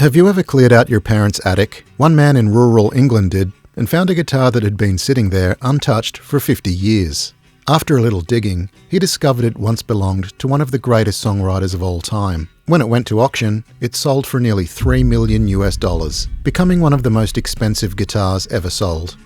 Have you ever cleared out your parents' attic? One man in rural England did, and found a guitar that had been sitting there untouched for 50 years. After a little digging, he discovered it once belonged to one of the greatest songwriters of all time. When it went to auction, it sold for nearly $3 million US, becoming one of the most expensive guitars ever sold.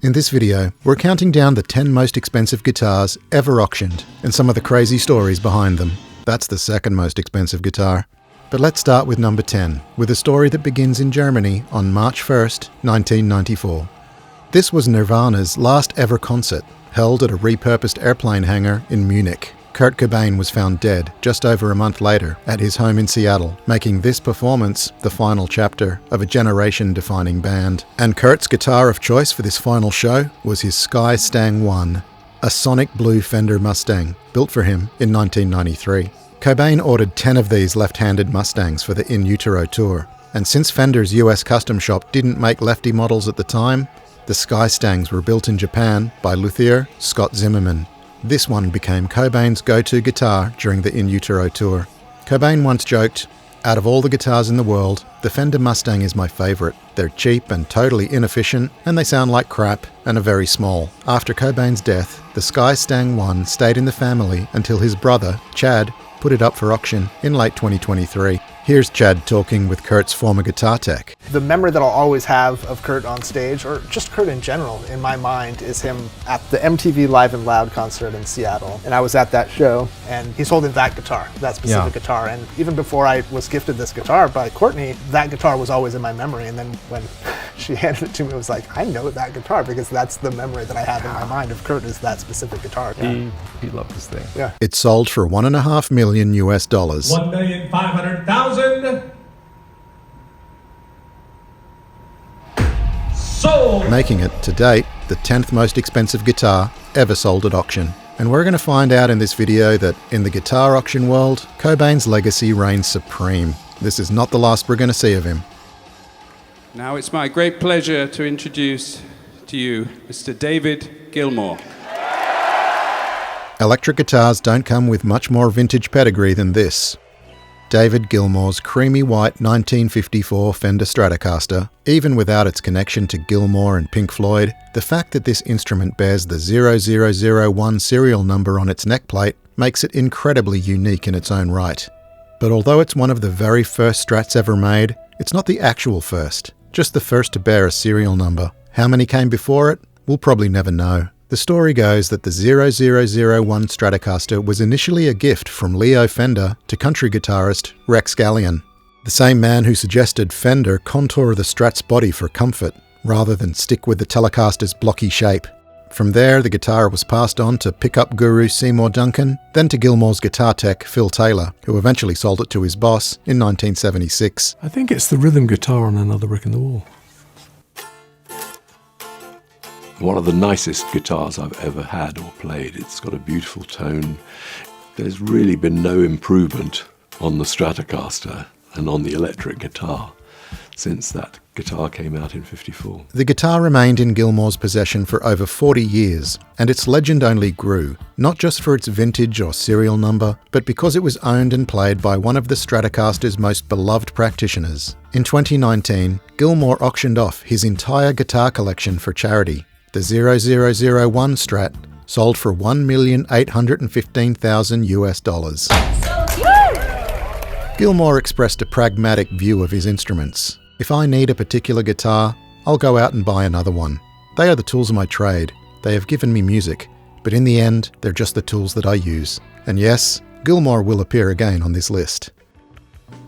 In this video, we're counting down the 10 most expensive guitars ever auctioned, and some of the crazy stories behind them. That's the second most expensive guitar. But let's start with number 10, with a story that begins in Germany on March 1st, 1994. This was Nirvana's last ever concert, held at a repurposed airplane hangar in Munich. Kurt Cobain was found dead just over a month later at his home in Seattle, making this performance the final chapter of a generation-defining band. And Kurt's guitar of choice for this final show was his Sky Stang 1, a sonic blue Fender Mustang, built for him in 1993. Cobain ordered 10 of these left-handed Mustangs for the In Utero tour, and since Fender's US custom shop didn't make lefty models at the time, the Sky Stangs were built in Japan by luthier Scott Zimmerman. This one became Cobain's go-to guitar during the In Utero tour. Cobain once joked, "Out of all the guitars in the world, the Fender Mustang is my favourite. They're cheap and totally inefficient, and they sound like crap and are very small." After Cobain's death, the Sky Stang 1 stayed in the family until his brother, Chad, put it up for auction in late 2023. Here's Chad talking with Kurt's former guitar tech. The memory that I'll always have of Kurt on stage, or just Kurt in general, in my mind, is him at the MTV Live and Loud concert in Seattle. And I was at that show, and he's holding that guitar, that specific guitar. And even before I was gifted this guitar by Courtney, that guitar was always in my memory. And then when she handed it to me, it was like, I know that guitar, because that's the memory that I have in my mind of Kurt, is that specific guitar. He loved this thing. Yeah. It sold for $1.5 million US. $1,500,000 sold, making it, to date, the 10th most expensive guitar ever sold at auction. And we're going to find out in this video that in the guitar auction world, Cobain's legacy reigns supreme. This is not the last we're going to see of him. Now it's my great pleasure to introduce to you Mr. David Gilmour. Electric guitars don't come with much more vintage pedigree than this. David Gilmour's creamy white 1954 Fender Stratocaster. Even without its connection to Gilmour and Pink Floyd, the fact that this instrument bears the 0001 serial number on its neck plate makes it incredibly unique in its own right. But although it's one of the very first Strats ever made, it's not the actual first, just the first to bear a serial number. How many came before it? We'll probably never know. The story goes that the 0001 Stratocaster was initially a gift from Leo Fender to country guitarist Rex Gallion, the same man who suggested Fender contour the Strat's body for comfort, rather than stick with the Telecaster's blocky shape. From there, the guitar was passed on to pickup guru Seymour Duncan, then to Gilmour's guitar tech Phil Taylor, who eventually sold it to his boss in 1976. I think it's the rhythm guitar on Another Brick in the Wall. One of the nicest guitars I've ever had or played. It's got a beautiful tone. There's really been no improvement on the Stratocaster and on the electric guitar since that guitar came out in '54. The guitar remained in Gilmour's possession for over 40 years, and its legend only grew, not just for its vintage or serial number, but because it was owned and played by one of the Stratocaster's most beloved practitioners. In 2019, Gilmour auctioned off his entire guitar collection for charity. The 0001 Strat sold for $1,815,000 US. Gilmour expressed a pragmatic view of his instruments. If I need a particular guitar, I'll go out and buy another one. They are the tools of my trade. They have given me music, but in the end, they're just the tools that I use. And yes, Gilmour will appear again on this list.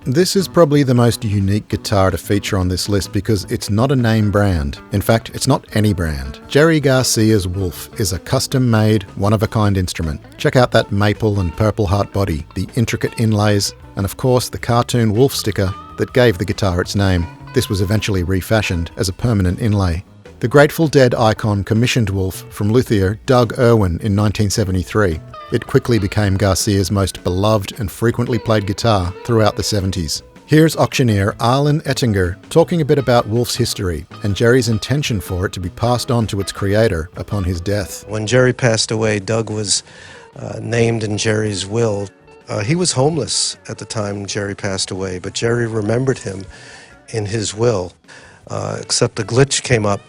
This is probably the most unique guitar to feature on this list because it's not a name brand. In fact, it's not any brand. Jerry Garcia's Wolf is a custom-made, one-of-a-kind instrument. Check out that maple and purple heart body, the intricate inlays, and of course the cartoon wolf sticker that gave the guitar its name. This was eventually refashioned as a permanent inlay. The Grateful Dead icon commissioned Wolf from luthier Doug Irwin in 1973. It quickly became Garcia's most beloved and frequently played guitar throughout the 70s. Here's auctioneer Arlen Ettinger talking a bit about Wolf's history and Jerry's intention for it to be passed on to its creator upon his death. When Jerry passed away, Doug was named in Jerry's will. He was homeless at the time Jerry passed away, but Jerry remembered him in his will, except a glitch came up,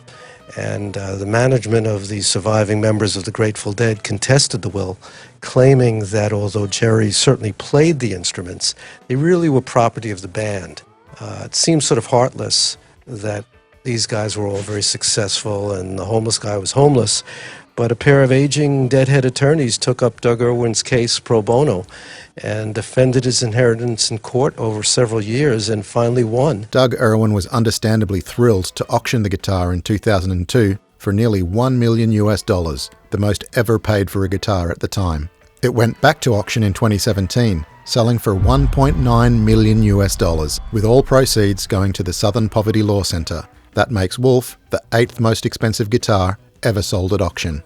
and the management of the surviving members of the Grateful Dead contested the will, claiming that although Jerry certainly played the instruments, they really were property of the band. It seems sort of heartless that these guys were all very successful and the homeless guy was homeless, but a pair of aging deadhead attorneys took up Doug Irwin's case pro bono and defended his inheritance in court over several years and finally won. Doug Irwin was understandably thrilled to auction the guitar in 2002 for nearly $1 million, the most ever paid for a guitar at the time. It went back to auction in 2017, selling for $1.9 million, with all proceeds going to the Southern Poverty Law Center. That makes Wolf the 8th most expensive guitar ever sold at auction.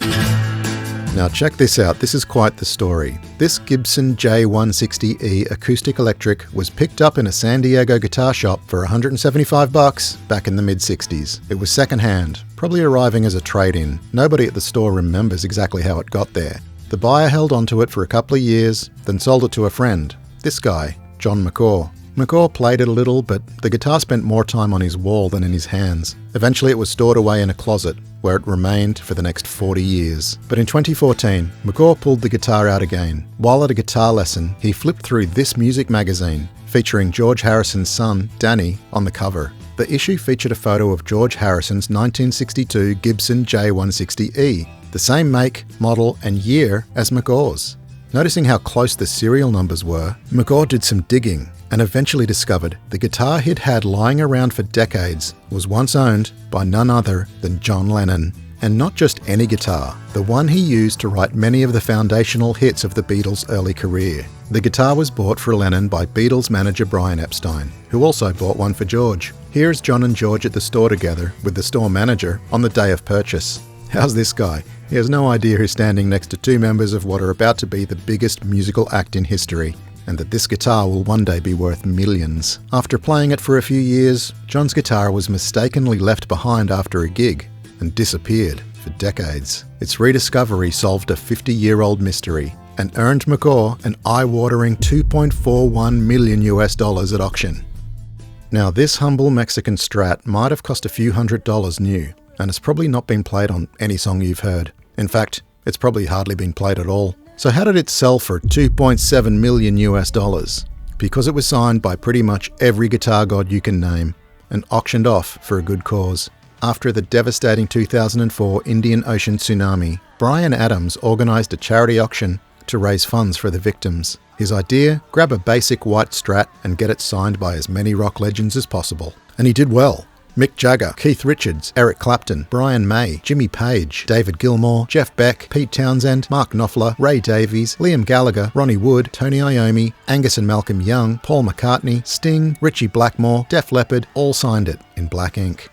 Now check this out, this is quite the story. This Gibson J160E acoustic electric was picked up in a San Diego guitar shop for $175 back in the mid-60s. It was second-hand, probably arriving as a trade-in. Nobody at the store remembers exactly how it got there. The buyer held onto it for a couple of years, then sold it to a friend. This guy, John McCaw. McCaw played it a little, but the guitar spent more time on his wall than in his hands. Eventually it was stored away in a closet, where it remained for the next 40 years. But in 2014, McCaw pulled the guitar out again. While at a guitar lesson, he flipped through this music magazine, featuring George Harrison's son, Danny, on the cover. The issue featured a photo of George Harrison's 1962 Gibson J160E, the same make, model, and year as McCaw's. Noticing how close the serial numbers were, McCaw did some digging and eventually discovered the guitar he'd had lying around for decades was once owned by none other than John Lennon. And not just any guitar, the one he used to write many of the foundational hits of the Beatles' early career. The guitar was bought for Lennon by Beatles manager Brian Epstein, who also bought one for George. Here's John and George at the store together with the store manager on the day of purchase. How's this guy? He has no idea he's standing next to two members of what are about to be the biggest musical act in history, and that this guitar will one day be worth millions. After playing it for a few years, John's guitar was mistakenly left behind after a gig and disappeared for decades. Its rediscovery solved a 50-year-old mystery and earned McCaw an eye-watering $2.41 million at auction. Now, this humble Mexican Strat might have cost a few $100s new, and it's probably not been played on any song you've heard. In fact, it's probably hardly been played at all. So how did it sell for $2.7 million? Because it was signed by pretty much every guitar god you can name and auctioned off for a good cause. After the devastating 2004 Indian Ocean tsunami, Bryan Adams organised a charity auction to raise funds for the victims. His idea? Grab a basic white Strat and get it signed by as many rock legends as possible. And he did well. Mick Jagger, Keith Richards, Eric Clapton, Brian May, Jimmy Page, David Gilmour, Jeff Beck, Pete Townsend, Mark Knopfler, Ray Davies, Liam Gallagher, Ronnie Wood, Tony Iommi, Angus and Malcolm Young, Paul McCartney, Sting, Richie Blackmore, Def Leppard all signed it in black ink.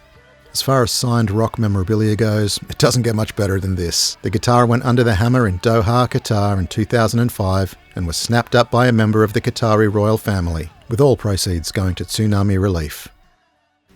As far as signed rock memorabilia goes, it doesn't get much better than this. The guitar went under the hammer in Doha, Qatar in 2005 and was snapped up by a member of the Qatari royal family, with all proceeds going to tsunami relief.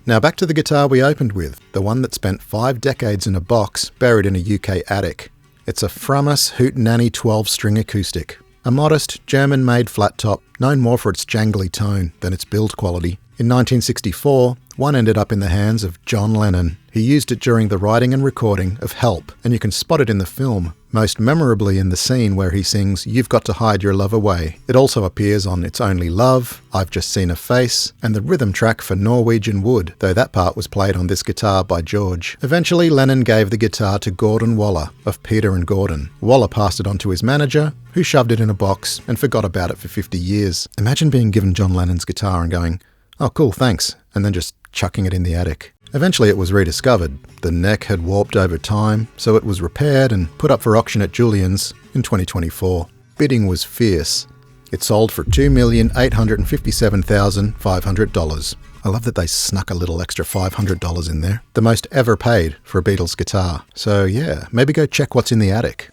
Now back to the guitar we opened with, the one that spent 5 decades in a box buried in a UK attic. It's a Framus Hootenanny 12-string acoustic, a modest German-made flat top known more for its jangly tone than its build quality. In 1964, one ended up in the hands of John Lennon. He used it during the writing and recording of Help, and you can spot it in the film, most memorably in the scene where he sings You've Got to Hide Your Love Away. It also appears on It's Only Love, I've Just Seen a Face, and the rhythm track for Norwegian Wood, though that part was played on this guitar by George. Eventually, Lennon gave the guitar to Gordon Waller of Peter and Gordon. Waller passed it on to his manager, who shoved it in a box and forgot about it for 50 years. Imagine being given John Lennon's guitar and going, "Oh cool, thanks," and then just chucking it in the attic. Eventually it was rediscovered. The neck had warped over time, so it was repaired and put up for auction at Julien's in 2024. Bidding was fierce. It sold for $2,857,500. I love that they snuck a little extra $500 in there. The most ever paid for a Beatles guitar. So yeah, maybe go check what's in the attic.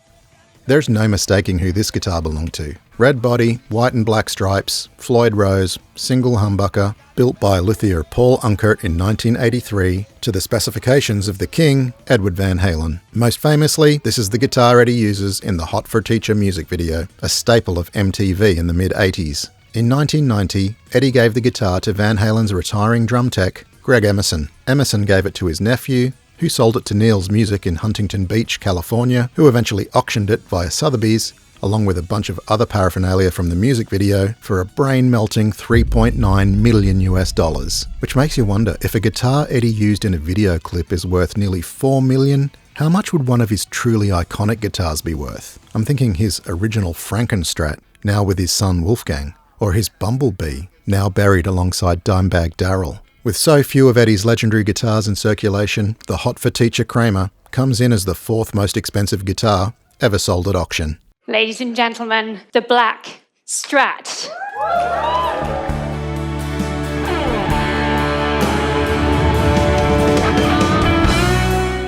There's no mistaking who this guitar belonged to. Red body, white and black stripes, Floyd Rose, single humbucker, built by luthier Paul Unkert in 1983 to the specifications of the king, Edward Van Halen. Most famously, this is the guitar Eddie uses in the Hot for Teacher music video, a staple of MTV in the mid-80s. In 1990, Eddie gave the guitar to Van Halen's retiring drum tech, Greg Emerson. Emerson gave it to his nephew, who sold it to Neil's Music in Huntington Beach, California, who eventually auctioned it via Sotheby's, along with a bunch of other paraphernalia from the music video, for a brain-melting $3.9 million US. Which makes you wonder, if a guitar Eddie used in a video clip is worth nearly $4 million, how much would one of his truly iconic guitars be worth? I'm thinking his original Frankenstrat, now with his son Wolfgang, or his Bumblebee, now buried alongside Dimebag Darrell. With so few of Eddie's legendary guitars in circulation, the Hot for Teacher Kramer comes in as the 4th most expensive guitar ever sold at auction. Ladies and gentlemen, the Black Strat.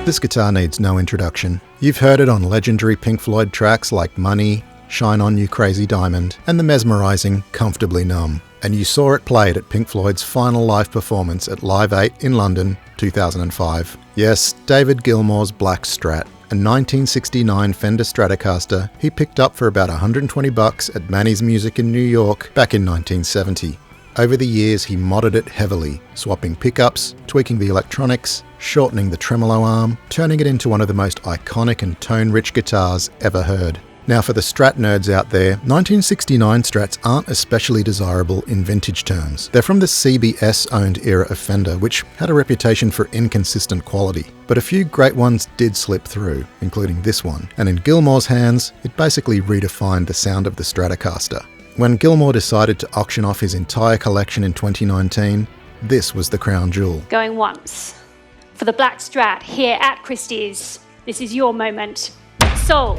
This guitar needs no introduction. You've heard it on legendary Pink Floyd tracks like Money, Shine On You Crazy Diamond, and the mesmerising Comfortably Numb. And you saw it played at Pink Floyd's final live performance at Live 8 in London, 2005. Yes, David Gilmour's Black Strat, a 1969 Fender Stratocaster he picked up for about $120 at Manny's Music in New York back in 1970. Over the years, he modded it heavily, swapping pickups, tweaking the electronics, shortening the tremolo arm, turning it into one of the most iconic and tone-rich guitars ever heard. Now for the Strat nerds out there, 1969 Strats aren't especially desirable in vintage terms. They're from the CBS-owned era of Fender, which had a reputation for inconsistent quality. But a few great ones did slip through, including this one. And in Gilmour's hands, it basically redefined the sound of the Stratocaster. When Gilmour decided to auction off his entire collection in 2019, this was the crown jewel. Going once. For the Black Strat here at Christie's. This is your moment. Sold.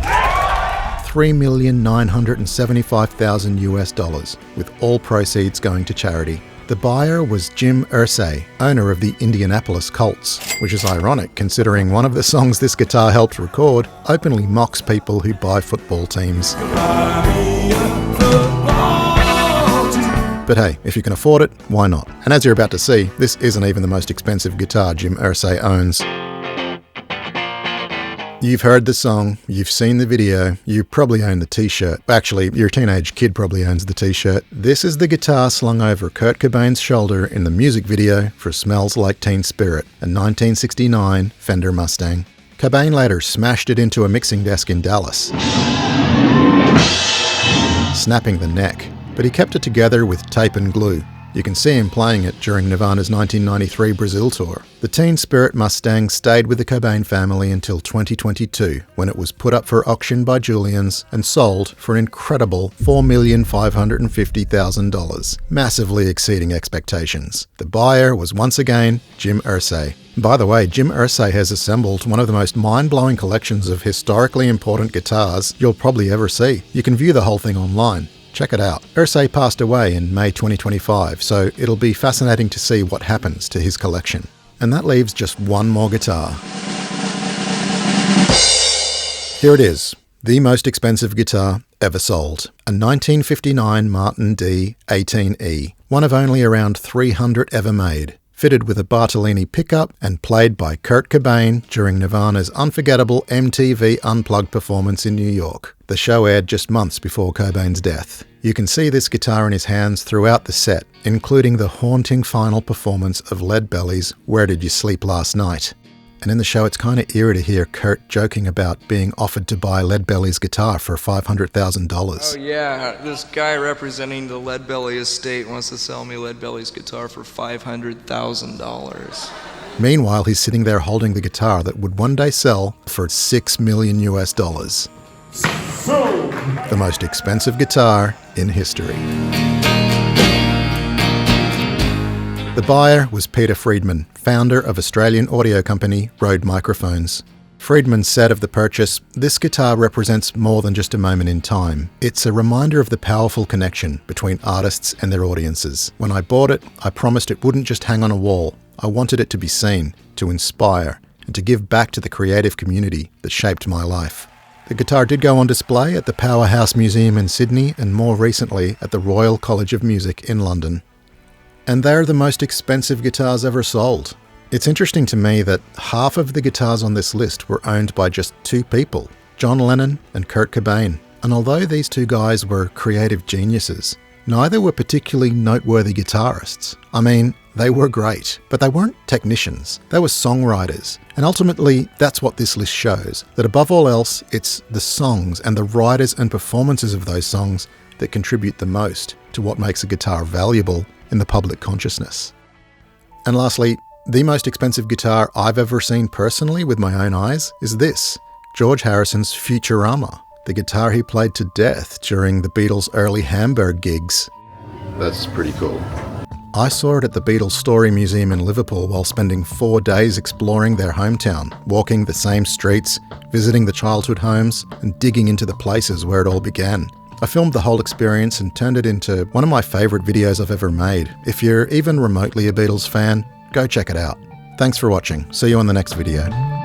$3,975,000 US, with all proceeds going to charity. The buyer was Jim Irsay, owner of the Indianapolis Colts, which is ironic considering one of the songs this guitar helped record openly mocks people who buy football teams. But hey, if you can afford it, why not? And as you're about to see, this isn't even the most expensive guitar Jim Irsay owns. You've heard the song, you've seen the video, you probably own the t-shirt. Actually, your teenage kid probably owns the t-shirt. This is the guitar slung over Kurt Cobain's shoulder in the music video for Smells Like Teen Spirit, a 1969 Fender Mustang. Cobain later smashed it into a mixing desk in Dallas, snapping the neck, but he kept it together with tape and glue. You can see him playing it during Nirvana's 1993 Brazil tour. The Teen Spirit Mustang stayed with the Cobain family until 2022, when it was put up for auction by Julian's and sold for an incredible $4,550,000, massively exceeding expectations. The buyer was once again Jim Irsay. By the way, Jim Irsay has assembled one of the most mind-blowing collections of historically important guitars you'll probably ever see. You can view the whole thing online. Check it out. Irsay passed away in May 2025, so it'll be fascinating to see what happens to his collection. And that leaves just one more guitar. Here it is, the most expensive guitar ever sold. A 1959 Martin D 18E, one of only around 300 ever made. Fitted with a Bartolini pickup and played by Kurt Cobain during Nirvana's unforgettable MTV Unplugged performance in New York. The show aired just months before Cobain's death. You can see this guitar in his hands throughout the set, including the haunting final performance of Leadbelly's Where Did You Sleep Last Night? And in the show, it's kind of eerie to hear Kurt joking about being offered to buy Leadbelly's guitar for $500,000. Oh yeah, this guy representing the Leadbelly estate wants to sell me Leadbelly's guitar for $500,000. Meanwhile, he's sitting there holding the guitar that would one day sell for $6 million US. The most expensive guitar in history. The buyer was Peter Friedman, founder of Australian audio company Rode Microphones. Friedman said of the purchase, "This guitar represents more than just a moment in time. It's a reminder of the powerful connection between artists and their audiences. When I bought it, I promised it wouldn't just hang on a wall. I wanted it to be seen, to inspire, and to give back to the creative community that shaped my life." The guitar did go on display at the Powerhouse Museum in Sydney and more recently at the Royal College of Music in London. And they're the most expensive guitars ever sold. It's interesting to me that half of the guitars on this list were owned by just two people, John Lennon and Kurt Cobain. And although these two guys were creative geniuses, neither were particularly noteworthy guitarists. I mean, they were great, but they weren't technicians. They were songwriters. And ultimately, that's what this list shows, that above all else, it's the songs and the writers and performances of those songs that contribute the most to what makes a guitar valuable in the public consciousness. And lastly, the most expensive guitar I've ever seen personally with my own eyes is this, George Harrison's Futurama, the guitar he played to death during the Beatles' early Hamburg gigs. That's pretty cool. I saw it at the Beatles Story Museum in Liverpool while spending 4 days exploring their hometown, walking the same streets, visiting the childhood homes, and digging into the places where it all began. I filmed the whole experience and turned it into one of my favourite videos I've ever made. If you're even remotely a Beatles fan, go check it out. Thanks for watching. See you on the next video.